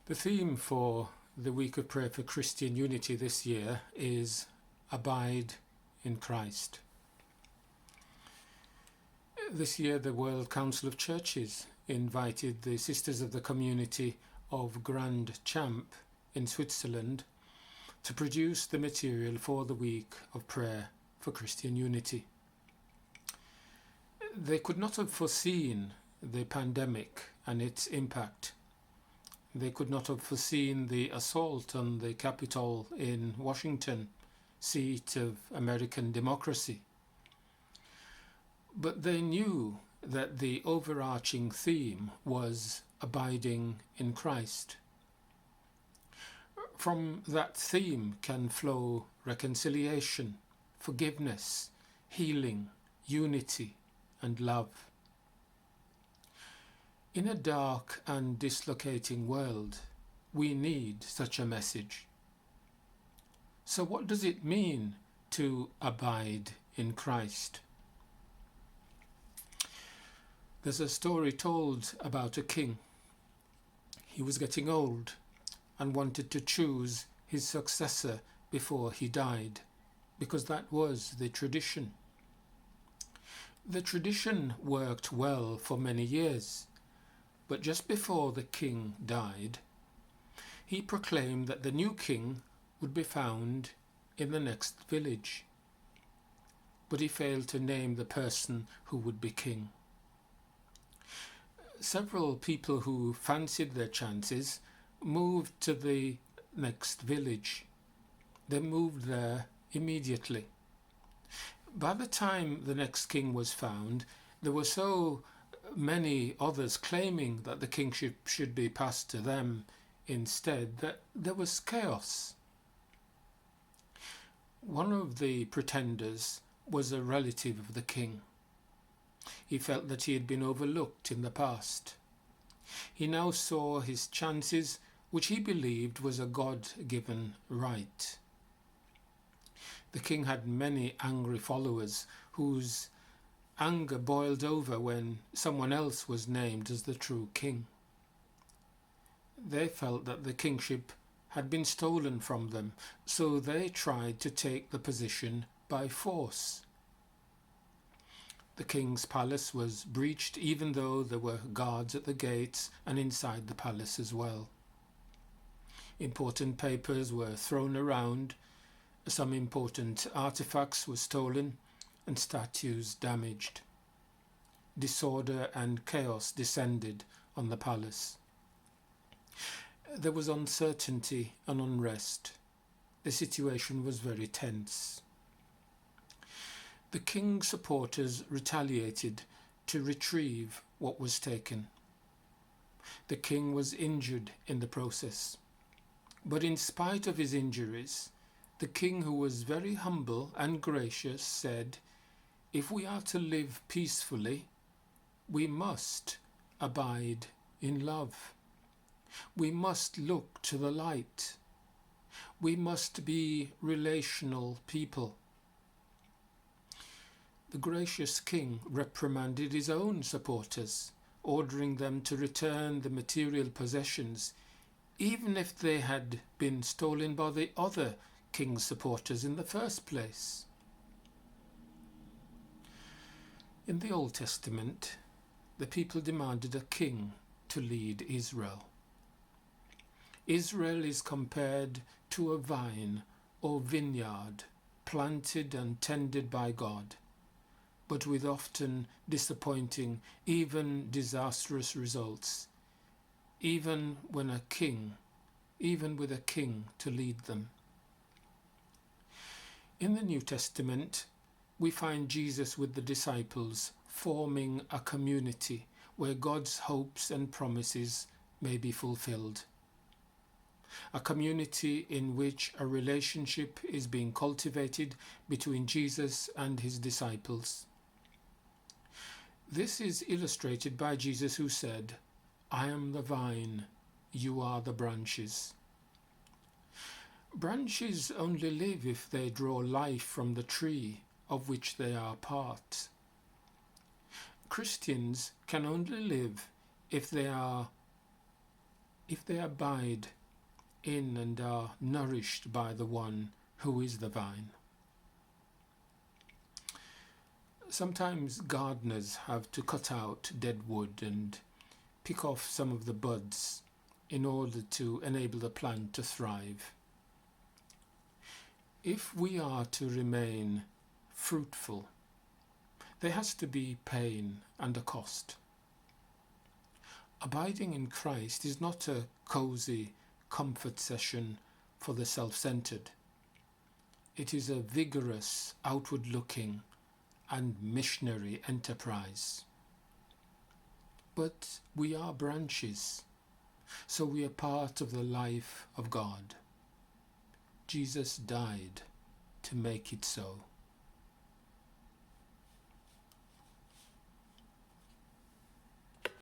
The theme for the Week of Prayer for Christian Unity this year is Abide in Christ. This year the World Council of Churches invited the Sisters of the Community of Grand Champ in Switzerland to produce the material for the Week of Prayer for Christian Unity. They could not have foreseen the pandemic and its impact. They could not have foreseen the assault on the Capitol in Washington, seat of American democracy. But they knew that the overarching theme was abiding in Christ. From that theme can flow reconciliation, forgiveness, healing, unity, and love. In a dark and dislocating world, we need such a message. So what does it mean to abide in Christ? There's a story told about a king. He was getting old and wanted to choose his successor before he died, because that was the tradition. The tradition worked well for many years. But just before the king died, he proclaimed that the new king would be found in the next village. But he failed to name the person who would be king. Several people who fancied their chances moved to the next village. They moved there immediately. By the time the next king was found, there were so many others claiming that the kingship should be passed to them instead that there was chaos. One of the pretenders was a relative of the king. He felt that he had been overlooked in the past. He now saw his chances, which he believed was a God-given right. The king had many angry followers whose anger boiled over when someone else was named as the true king. They felt that the kingship had been stolen from them, so they tried to take the position by force. The king's palace was breached, even though there were guards at the gates and inside the palace as well. Important papers were thrown around, some important artifacts were stolen, and statues damaged. Disorder and chaos descended on the palace. There was uncertainty and unrest. The situation was very tense. The king's supporters retaliated to retrieve what was taken. The king was injured in the process. But in spite of his injuries, the king, who was very humble and gracious, said, "If we are to live peacefully, we must abide in love. We must look to the light. We must be relational people." The gracious king reprimanded his own supporters, ordering them to return the material possessions, even if they had been stolen by the other king's supporters in the first place. In the Old Testament, the people demanded a king to lead Israel. Israel is compared to a vine or vineyard planted and tended by God, but with often disappointing, even disastrous results, even with a king to lead them. In the New Testament, we find Jesus with the disciples forming a community where God's hopes and promises may be fulfilled. A community in which a relationship is being cultivated between Jesus and his disciples. This is illustrated by Jesus, who said, "I am the vine, you are the branches." Branches only live if they draw life from the tree of which they are part. Christians can only live if they are if they abide in and are nourished by the one who is the vine. Sometimes gardeners have to cut out dead wood and pick off some of the buds in order to enable the plant to thrive. If we are to remain fruitful, there has to be pain and a cost. Abiding in Christ is not a cozy comfort session for the self-centered. It is a vigorous, outward-looking and missionary enterprise. But we are branches, so we are part of the life of God. Jesus died to make it so.